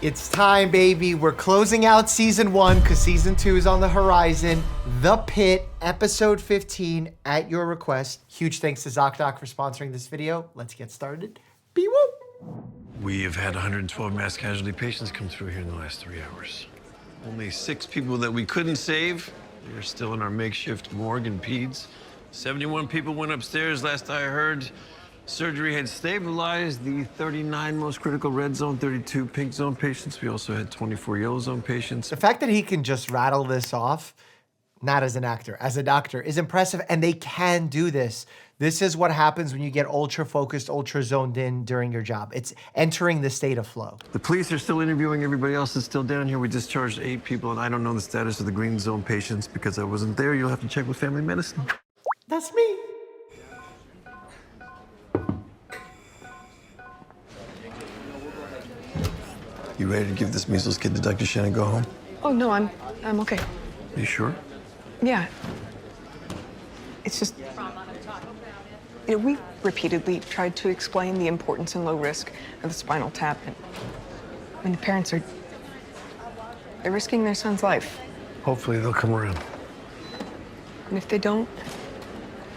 It's time, baby. We're closing out season 1 because season 2 is on the horizon. The Pitt, episode 15, at your request. Huge thanks to ZocDoc for sponsoring this video. Let's get started. Be-woo! We have had 112 mass casualty patients come through here in the last 3 hours. Only 6 people that we couldn't save. They're still in our makeshift morgue and peds. 71 people went upstairs, last I heard. Surgery had stabilized the 39 most critical red zone, 32 pink zone patients. We also had 24 yellow zone patients. The fact that he can just rattle this off, not as an actor, as a doctor, is impressive, and they can do this. This is what happens when you get ultra-focused, ultra-zoned in during your job. It's entering the state of flow. The police are still interviewing everybody else that's still down here. We discharged 8 people, and I don't know the status of the green zone patients because I wasn't there. You'll have to check with family medicine. That's me. You ready to give this measles kid to Dr. Shen and go home? Oh, no, I'm okay. Are you sure? Yeah. It's just, we repeatedly tried to explain the importance and low risk of the spinal tap. And the parents they're risking their son's life. Hopefully they'll come around. And if they don't?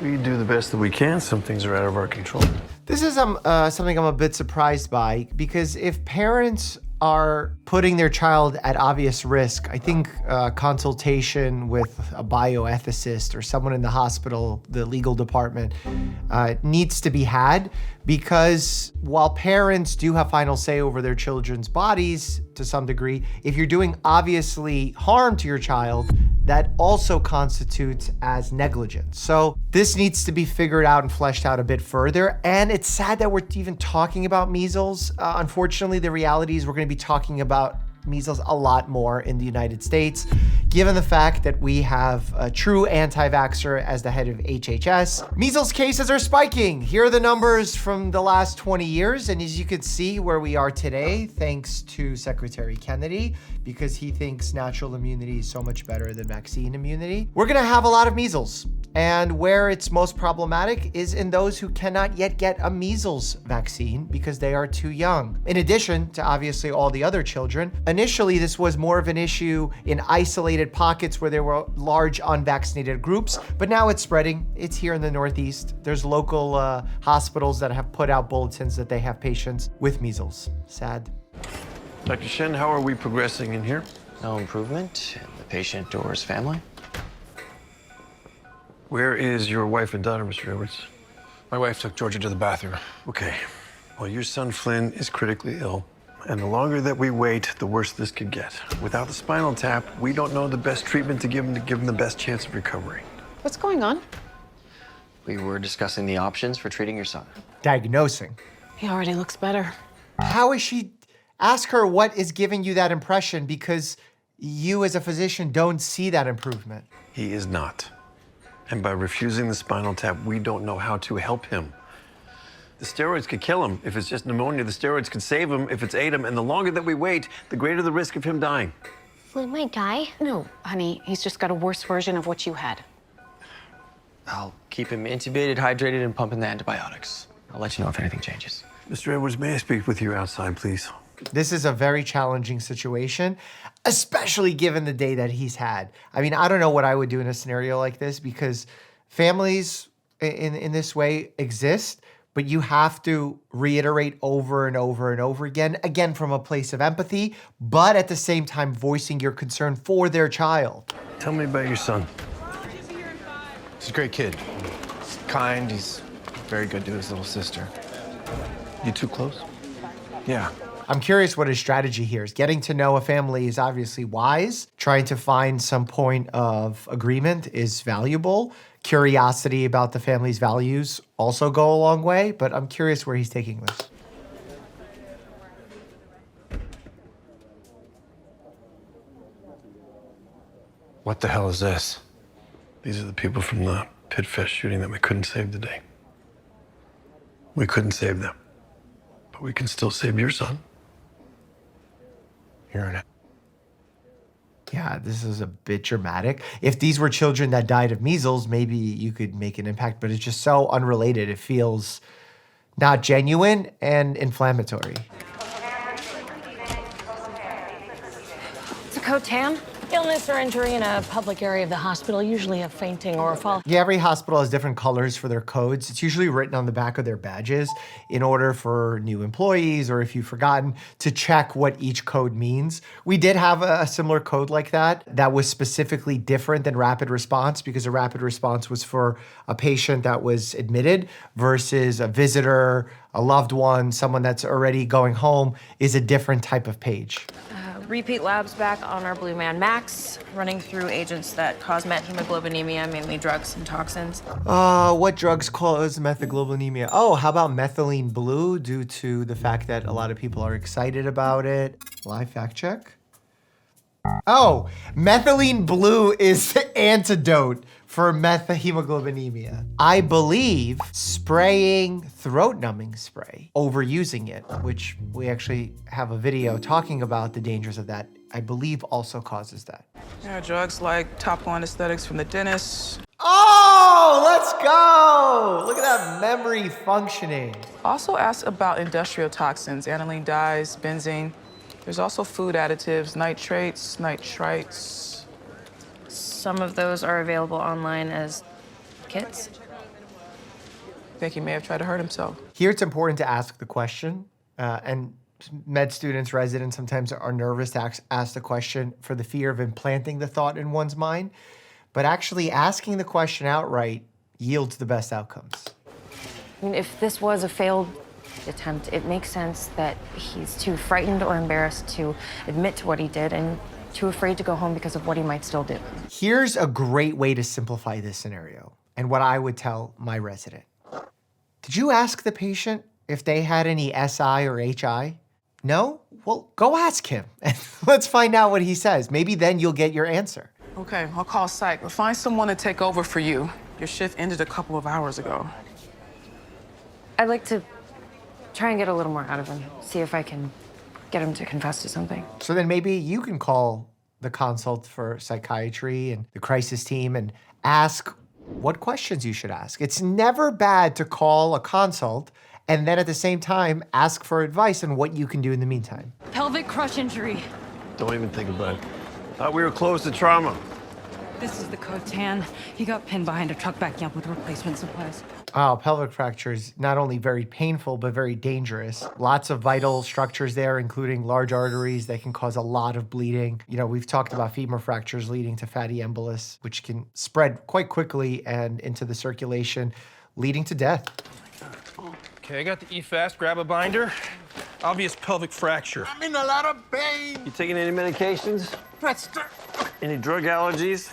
We do the best that we can. Some things are out of our control. This is something I'm a bit surprised by, because if parents are putting their child at obvious risk, I think consultation with a bioethicist or someone in the hospital, the legal department, needs to be had, because while parents do have final say over their children's bodies to some degree, if you're doing obviously harm to your child, that also constitutes as negligence. So this needs to be figured out and fleshed out a bit further. And it's sad that we're even talking about measles. Unfortunately, the reality is we're gonna be talking about measles a lot more in the United States, given the fact that we have a true anti-vaxxer as the head of HHS. Measles cases are spiking. Here are the numbers from the last 20 years. And as you can see where we are today, thanks to Secretary Kennedy, because he thinks natural immunity is so much better than vaccine immunity. We're gonna have a lot of measles. And where it's most problematic is in those who cannot yet get a measles vaccine because they are too young. In addition to obviously all the other children, initially this was more of an issue in isolated pockets where there were large unvaccinated groups, but now it's spreading. It's here in the Northeast. There's local hospitals that have put out bulletins that they have patients with measles. Sad. Dr. Shen, how are we progressing in here? No improvement in the patient or his family. Where is your wife and daughter, Mr. Edwards? My wife took Georgia to the bathroom. Okay. Well, your son Flynn is critically ill, and the longer that we wait, the worse this could get. Without the spinal tap, we don't know the best treatment to give him the best chance of recovery. What's going on? We were discussing the options for treating your son. Diagnosing. He already looks better. How is she? Ask her what is giving you that impression, because you as a physician don't see that improvement. He is not. And by refusing the spinal tap, we don't know how to help him. The steroids could kill him. If it's just pneumonia, the steroids could save him if it's ATEM. And the longer that we wait, the greater the risk of him dying. Flynn might die. No, honey, he's just got a worse version of what you had. I'll keep him intubated, hydrated, and pumping the antibiotics. I'll let you know if anything changes. Mr. Edwards, may I speak with you outside, please? This is a very challenging situation, especially given the day that he's had. I mean, I don't know what I would do in a scenario like this, because families in this way exist, but you have to reiterate over and over and over again from a place of empathy, but at the same time voicing your concern for their child. Tell me about your son. He's a great kid. He's kind, he's very good to his little sister. You too close? Yeah. I'm curious what his strategy here is. Getting to know a family is obviously wise. Trying to find some point of agreement is valuable. Curiosity about the family's values also go a long way, but I'm curious where he's taking this. What the hell is this? These are the people from the Pitt Fest shooting that we couldn't save today. We couldn't save them, but we can still save your son. You're in it. Yeah, this is a bit dramatic. If these were children that died of measles, maybe you could make an impact, but it's just so unrelated. It feels not genuine and inflammatory. coat tan? Illness or injury in a public area of the hospital, usually a fainting or a fall. Yeah, every hospital has different colors for their codes. It's usually written on the back of their badges in order for new employees, or if you've forgotten, to check what each code means. We did have a similar code like that was specifically different than rapid response, because a rapid response was for a patient that was admitted versus a visitor, a loved one, someone that's already going home is a different type of page. Repeat labs back on our Blue Man Max, running through agents that cause methemoglobinemia, mainly drugs and toxins. What drugs cause methemoglobinemia? Oh, how about methylene blue, due to the fact that a lot of people are excited about it? Live fact check. Oh, methylene blue is the antidote for methemoglobinemia. I believe spraying throat numbing spray, overusing it, which we actually have a video talking about the dangers of that, I believe also causes that. There are drugs like topical anesthetics from the dentist. Oh, let's go! Look at that memory functioning. Also ask about industrial toxins, aniline dyes, benzene. There's also food additives, nitrates, nitrites. Some of those are available online as kits. I think he may have tried to hurt himself. Here it's important to ask the question, and med students, residents sometimes are nervous to ask the question for the fear of implanting the thought in one's mind, but actually asking the question outright yields the best outcomes. I mean, if this was a failed attempt, it makes sense that he's too frightened or embarrassed to admit to what he did and too afraid to go home because of what he might still do. Here's a great way to simplify this scenario and what I would tell my resident. Did you ask the patient if they had any SI or HI? No? Well, go ask him and let's find out what he says. Maybe then you'll get your answer. Okay, I'll call psych, but find someone to take over for you. Your shift ended a couple of hours ago. I'd like to try and get a little more out of him, see if I can get him to confess to something. So then maybe you can call the consult for psychiatry and the crisis team and ask what questions you should ask. It's never bad to call a consult and then at the same time ask for advice on what you can do in the meantime. Pelvic crush injury. Don't even think about it. Thought we were close to trauma. This is the coat tan. He got pinned behind a truck backing up with replacement supplies. Oh, pelvic fracture is not only very painful, but very dangerous. Lots of vital structures there, including large arteries that can cause a lot of bleeding. You know, we've talked about femur fractures leading to fatty embolus, which can spread quite quickly and into the circulation, leading to death. Okay, I got the E-Fast. Grab a binder. Obvious pelvic fracture. I'm in a lot of pain. You taking any medications? Any drug allergies?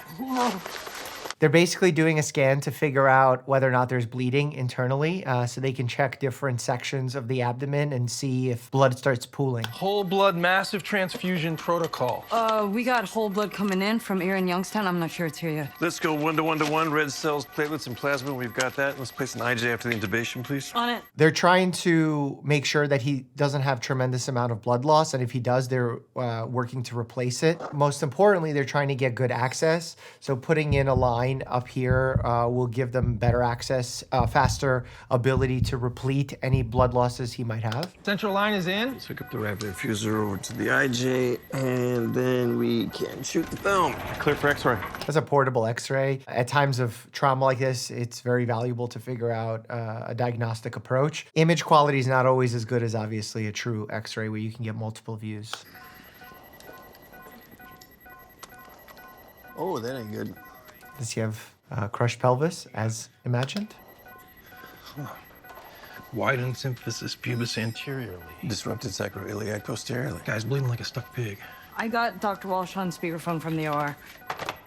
They're basically doing a scan to figure out whether or not there's bleeding internally, so they can check different sections of the abdomen and see if blood starts pooling. Whole blood massive transfusion protocol. We got whole blood coming in from Erin Youngstown. I'm not sure it's here yet. Let's go 1-to-1-to-1, red cells, platelets, and plasma. We've got that. Let's place an IJ after the intubation, please. On it. They're trying to make sure that he doesn't have tremendous amount of blood loss, and if he does, they're working to replace it. Most importantly, they're trying to get good access, so putting in a line up here will give them better access, faster ability to replete any blood losses he might have. Central line is in. Let's hook up the rapid infuser over to the IJ, and then we can shoot the film. Clear for X-ray. That's a portable X-ray. At times of trauma like this, it's very valuable to figure out a diagnostic approach. Image quality is not always as good as obviously a true X-ray where you can get multiple views. Oh, that ain't good. Does he have crushed pelvis, as imagined? Widened symphysis pubis anteriorly. Disrupted sacroiliac posteriorly. Guy's bleeding like a stuck pig. I got Dr. Walsh on speakerphone from the OR.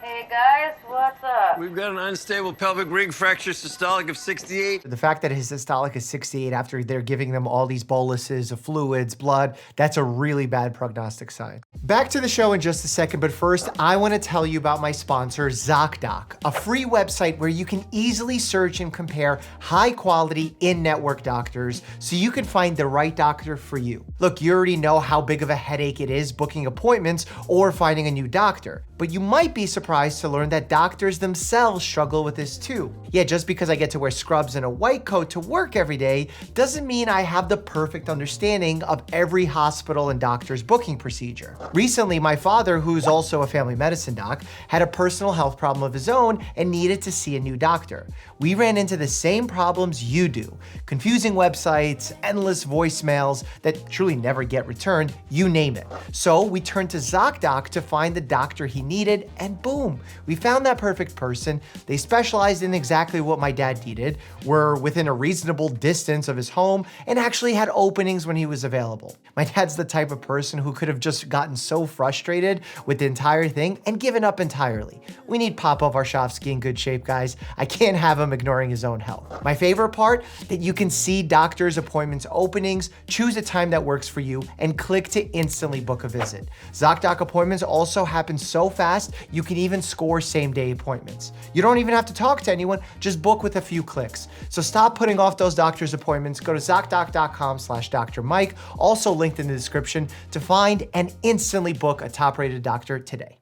Hey guys, what's up? We've got an unstable pelvic ring fracture systolic of 68. The fact that his systolic is 68 after they're giving them all these boluses of fluids, blood, that's a really bad prognostic sign. Back to the show in just a second, but first, I want to tell you about my sponsor, ZocDoc, a free website where you can easily search and compare high-quality in-network doctors so you can find the right doctor for you. Look, you already know how big of a headache it is booking appointments or finding a new doctor, but you might be surprised to learn that doctors themselves struggle with this too. Yeah, just because I get to wear scrubs and a white coat to work every day doesn't mean I have the perfect understanding of every hospital and doctor's booking procedure. Recently, my father, who's also a family medicine doc, had a personal health problem of his own and needed to see a new doctor. We ran into the same problems you do. Confusing websites, endless voicemails that truly never get returned, you name it. So we turned to ZocDoc to find the doctor he needed, and boom, we found that perfect person. They specialized in exactly what my dad needed, were within a reasonable distance of his home, and actually had openings when he was available. My dad's the type of person who could have just gotten so frustrated with the entire thing and given up entirely. We need Papa Varshavsky in good shape, guys. I can't have him ignoring his own health. My favorite part, that you can see doctor's appointments openings, choose a time that works for you, and click to instantly book a visit. ZocDoc appointments also happen so fast, you can even score same-day appointments. You don't even have to talk to anyone, just book with a few clicks. So stop putting off those doctor's appointments. Go to ZocDoc.com/Dr. Mike, also linked in the description, to find and instantly book a top-rated doctor today.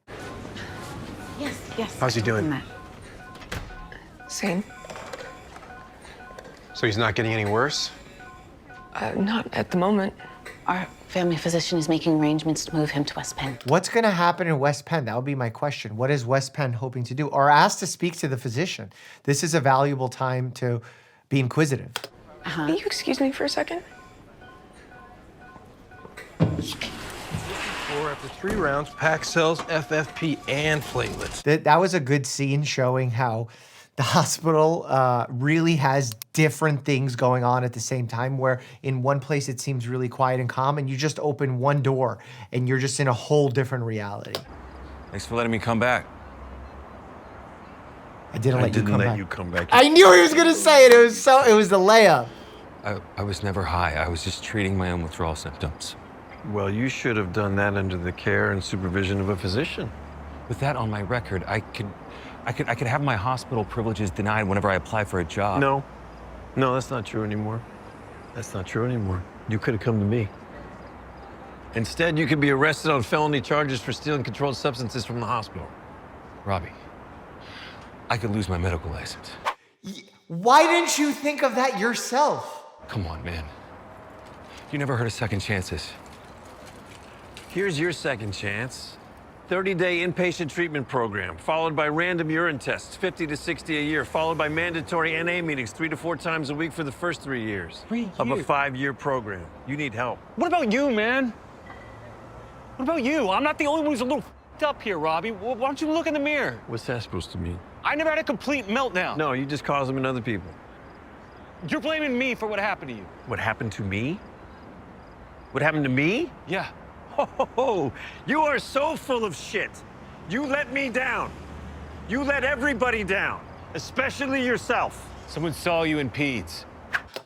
Yes. How's he doing? Same. So he's not getting any worse? Not at the moment. Our family physician is making arrangements to move him to West Penn. What's gonna happen in West Penn? That would be my question. What is West Penn hoping to do? Or ask to speak to the physician. This is a valuable time to be inquisitive. Will you excuse me for a second? After 3 rounds, pack cells, FFP, and platelets. That was a good scene showing how the hospital really has different things going on at the same time, where in one place it seems really quiet and calm, and you just open one door and you're just in a whole different reality. Thanks for letting me come back. I didn't let you come back. I knew he was gonna say it. It was the layup. I was never high. I was just treating my own withdrawal symptoms. Well, you should have done that under the care and supervision of a physician. With that on my record, I could have my hospital privileges denied whenever I apply for a job. No, that's not true anymore. That's not true anymore. You could have come to me. Instead, you could be arrested on felony charges for stealing controlled substances from the hospital. Robbie, I could lose my medical license. Why didn't you think of that yourself? Come on, man. You never heard of second chances. Here's your second chance. 30-day inpatient treatment program, followed by random urine tests, 50 to 60 a year, followed by mandatory NA meetings 3 to 4 times a week for the first 3 years. 3 years? Of a 5-year program. You need help. What about you, man? What about you? I'm not the only one who's a little f***ed up here, Robbie. Why don't you look in the mirror? What's that supposed to mean? I never had a complete meltdown. No, you just cause them in other people. You're blaming me for what happened to you. What happened to me? What happened to me? Yeah. Oh, you are so full of shit. You let me down. You let everybody down, especially yourself. Someone saw you in peds.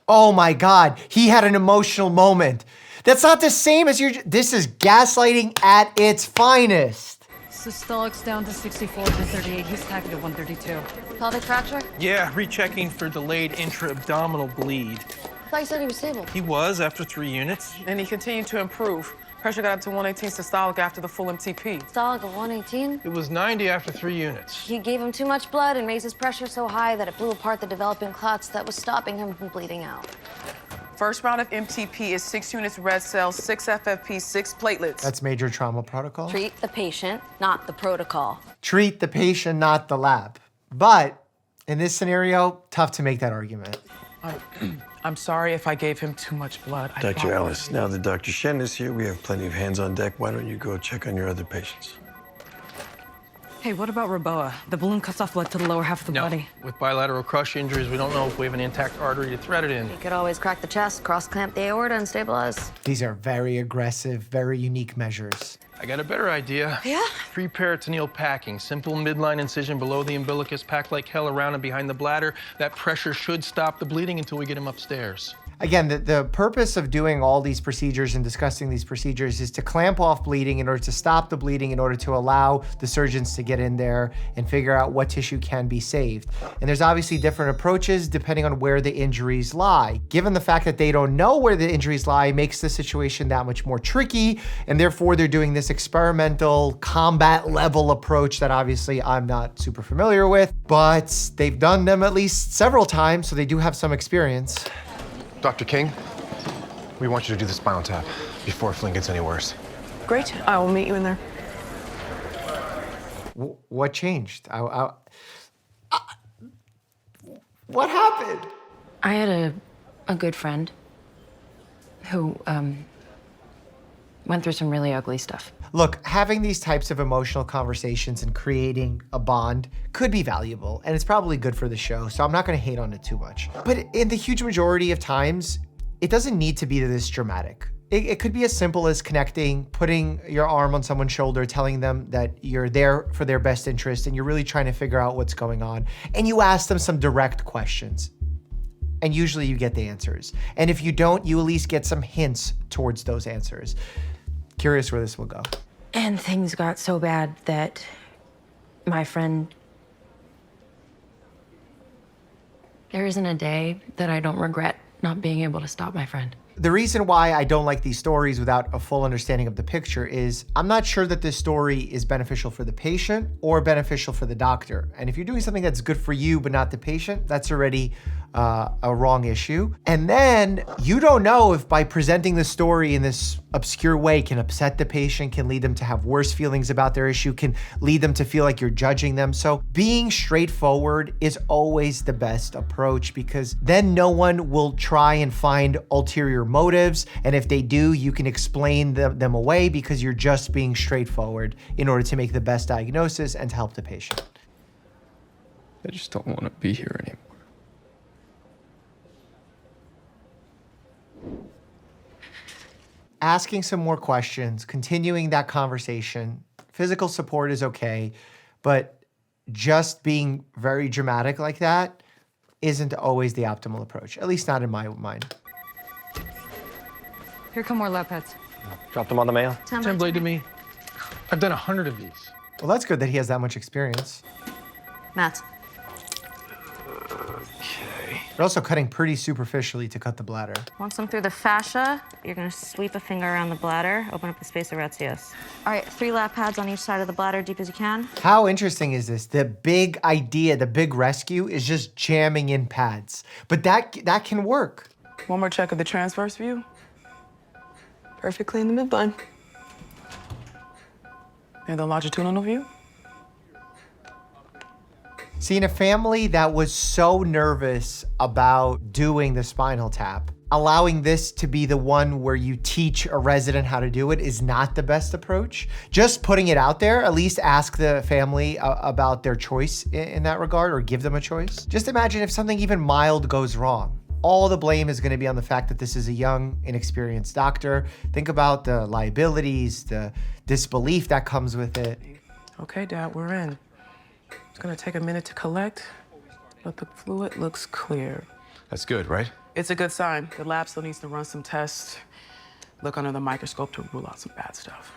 Oh my God, he had an emotional moment. That's not the same as this is gaslighting at its finest. Systolic's down to 64 to 38. He's tagged at 132. Pelvic fracture? Yeah, rechecking for delayed intra-abdominal bleed. I thought you said he was stable. He was after 3 units. And he continued to improve. Pressure got up to 118 systolic after the full MTP. Systolic of 118? It was 90 after 3 units. He gave him too much blood and raised his pressure so high that it blew apart the developing clots that was stopping him from bleeding out. First round of MTP is 6 units red cells, 6 FFP, 6 platelets. That's major trauma protocol. Treat the patient, not the protocol. Treat the patient, not the lab. But in this scenario, tough to make that argument. I'm sorry if I gave him too much blood. Dr. Ellis, now that Dr. Shen is here, we have plenty of hands on deck. Why don't you go check on your other patients? Hey, what about Reboa? The balloon cuts off blood to the lower half of the body. With bilateral crush injuries, we don't know if we have an intact artery to thread it in. You could always crack the chest, cross-clamp the aorta, and stabilize. These are very aggressive, very unique measures. I got a better idea. Yeah? Pre-peritoneal packing. Simple midline incision below the umbilicus, packed like hell around and behind the bladder. That pressure should stop the bleeding until we get him upstairs. Again, the purpose of doing all these procedures and discussing these procedures is to clamp off bleeding in order to stop the bleeding, in order to allow the surgeons to get in there and figure out what tissue can be saved. And there's obviously different approaches depending on where the injuries lie. Given the fact that they don't know where the injuries lie, makes the situation that much more tricky, and therefore they're doing this experimental combat level approach that obviously I'm not super familiar with, but they've done them at least several times, so they do have some experience. Dr. King, we want you to do the spinal tap before Flynn gets any worse. Great. I will meet you in there. What changed? What happened? I had a good friend who went through some really ugly stuff. Look, having these types of emotional conversations and creating a bond could be valuable, and it's probably good for the show, so I'm not gonna hate on it too much. But in the huge majority of times, it doesn't need to be this dramatic. It could be as simple as connecting, putting your arm on someone's shoulder, telling them that you're there for their best interest and you're really trying to figure out what's going on. And you ask them some direct questions. And usually you get the answers. And if you don't, you at least get some hints towards those answers. Curious where this will go. And things got so bad that my friend... There isn't a day that I don't regret not being able to stop my friend. The reason why I don't like these stories without a full understanding of the picture is I'm not sure that this story is beneficial for the patient or beneficial for the doctor. And if you're doing something that's good for you but not the patient, that's already a wrong issue. And then you don't know if by presenting the story in this obscure way can upset the patient, can lead them to have worse feelings about their issue, can lead them to feel like you're judging them. So being straightforward is always the best approach, because then no one will try and find ulterior motives. And if they do, you can explain them away because you're just being straightforward in order to make the best diagnosis and to help the patient. I just don't want to be here anymore. Asking some more questions, continuing that conversation. Physical support is okay, but just being very dramatic like that isn't always the optimal approach, at least not in my mind. Here come more lab pads. Dropped them on the mail. 10 blade to me. I've done 100 of these. Well, that's good that he has that much experience. Matt. They're also cutting pretty superficially to cut the bladder. Once I'm through the fascia, you're gonna sweep a finger around the bladder, open up the space of Retzius. All right, 3 lap pads on each side of the bladder, deep as you can. How interesting is this? The big idea, the big rescue is just jamming in pads. But that can work. One more check of the transverse view. Perfectly in the midline. And the longitudinal view. See, in a family that was so nervous about doing the spinal tap, allowing this to be the one where you teach a resident how to do it is not the best approach. Just putting it out there, at least ask the family about their choice in that regard, or give them a choice. Just imagine if something even mild goes wrong. All the blame is going to be on the fact that this is a young, inexperienced doctor. Think about the liabilities, the disbelief that comes with it. Okay, Dad, we're in. It's gonna take a minute to collect, but the fluid looks clear. That's good, right? It's a good sign. The lab still needs to run some tests, look under the microscope to rule out some bad stuff.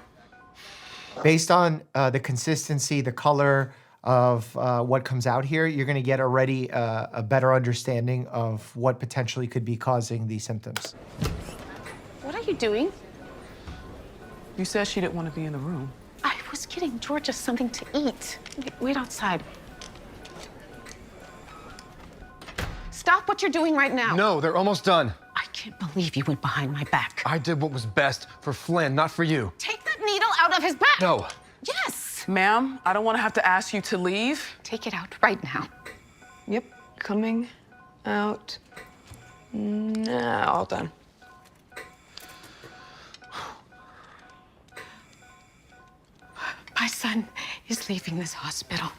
Based on the consistency, the color of what comes out here, you're gonna get already a better understanding of what potentially could be causing these symptoms. What are you doing? You said she didn't want to be in the room. I was getting Georgia something to eat. Wait outside. Stop what you're doing right now. No, they're almost done. I can't believe you went behind my back. I did what was best for Flynn, not for you. Take that needle out of his back. No. Yes. Ma'am, I don't want to have to ask you to leave. Take it out right now. Yep, coming out now. All done. My son is leaving this hospital.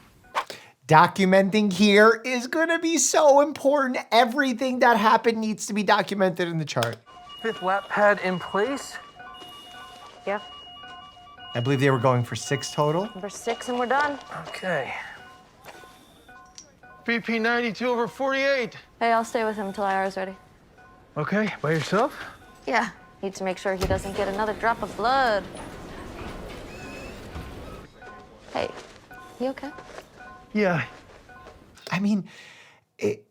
Documenting here is gonna be so important. Everything that happened needs to be documented in the chart. 5th lap pad in place. Yeah, I believe they were going for 6 total. number 6 and we're done. Okay. BP 92/48. Hey, I'll stay with him until IR's ready. Okay, by yourself? Yeah, need to make sure he doesn't get another drop of blood. Hey, you okay? Yeah. I mean,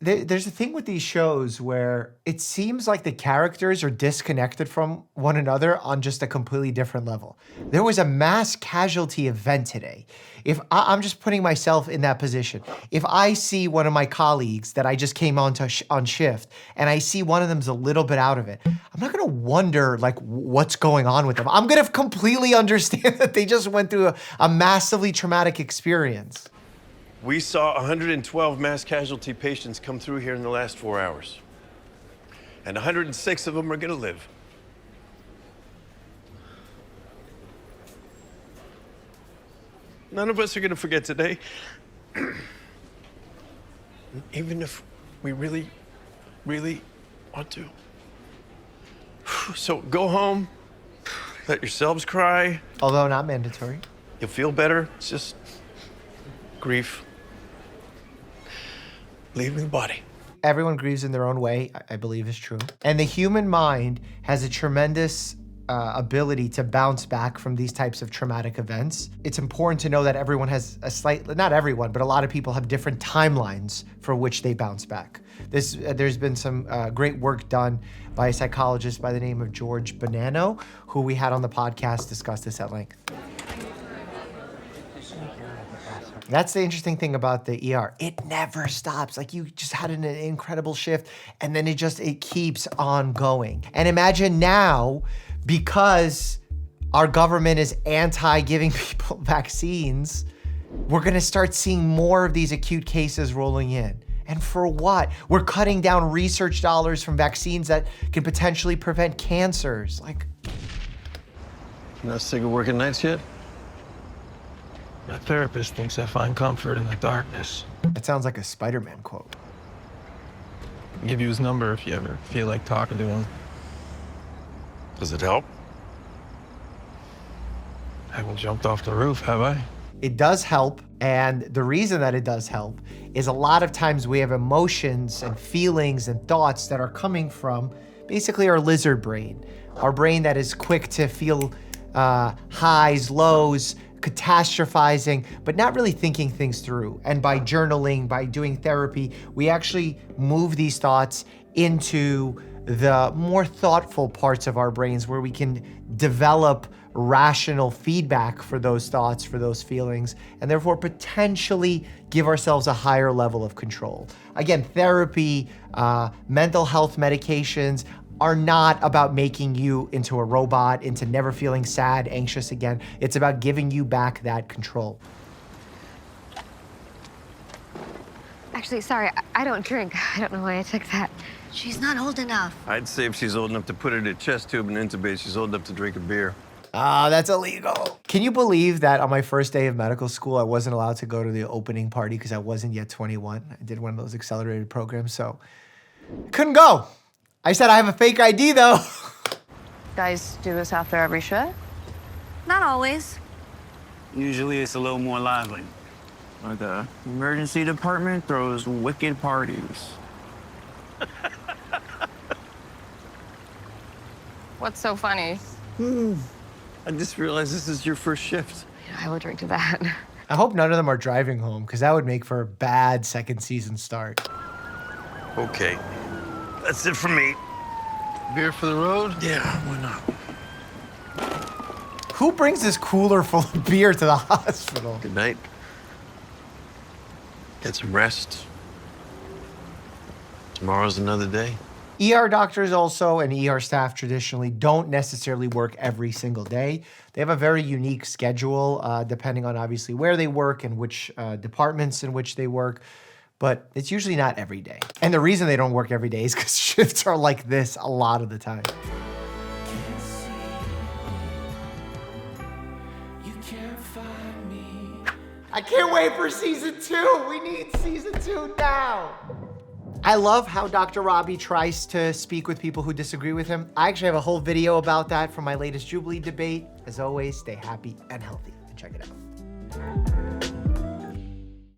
there's a thing with these shows where it seems like the characters are disconnected from one another on just a completely different level. There was a mass casualty event today. If I'm just putting myself in that position, if I see one of my colleagues that I just came on shift and I see one of them's a little bit out of it, I'm not gonna wonder like what's going on with them. I'm gonna completely understand that they just went through a massively traumatic experience. We saw 112 mass casualty patients come through here in the last 4 hours. And 106 of them are gonna live. None of us are gonna forget today. Even if we really, really want to. So go home, let yourselves cry. Although not mandatory. You'll feel better, it's just grief. Leaving the body. Everyone grieves in their own way, I believe is true. And the human mind has a tremendous ability to bounce back from these types of traumatic events. It's important to know that everyone has not everyone, but a lot of people have different timelines for which they bounce back. There's been some great work done by a psychologist by the name of George Bonanno, who we had on the podcast discuss this at length. That's the interesting thing about the ER. It never stops. Like you just had an incredible shift and then it keeps on going. And imagine now, because our government is anti-giving people vaccines, we're gonna start seeing more of these acute cases rolling in. And for what? We're cutting down research dollars from vaccines that can potentially prevent cancers. Like, You're not sick of working nights yet? My therapist thinks I find comfort in the darkness. that sounds like a Spider-Man quote. I'll give you his number if you ever feel like talking to him. Does it help? I haven't jumped off the roof, have I? It does help, and the reason that it does help is a lot of times we have emotions and feelings and thoughts that are coming from basically our lizard brain, our brain that is quick to feel highs, lows, catastrophizing, but not really thinking things through. And by journaling, by doing therapy, we actually move these thoughts into the more thoughtful parts of our brains where we can develop rational feedback for those thoughts, for those feelings, and therefore potentially give ourselves a higher level of control. Again, therapy, mental health medications are not about making you into a robot, into never feeling sad, anxious again. It's about giving you back that control. Actually, sorry, I don't drink. I don't know why I took that. She's not old enough. I'd say if she's old enough to put it in a chest tube and intubate, she's old enough to drink a beer. That's illegal. Can you believe that on my first day of medical school, I wasn't allowed to go to the opening party because I wasn't yet 21? I did one of those accelerated programs, so I couldn't go. I said I have a fake ID though. Guys do this after every shift? Not always. Usually it's a little more lively. Like the emergency department throws wicked parties. What's so funny? I just realized this is your first shift. I will drink to that. I hope none of them are driving home because that would make for a bad second season start. Okay, that's it for me. Beer for the road? Yeah, why not? Who brings this cooler full of beer to the hospital? Good night. Get some rest. Tomorrow's another day. ER doctors also and ER staff traditionally don't necessarily work every single day. They have a very unique schedule depending on obviously where they work and which departments in which they work, but it's usually not every day. And the reason they don't work every day is because shifts are like this a lot of the time. I can't wait for season 2. We need season 2 now. I love how Dr. Robbie tries to speak with people who disagree with him. I actually have a whole video about that from my latest Jubilee debate. As always, stay happy and healthy and check it out.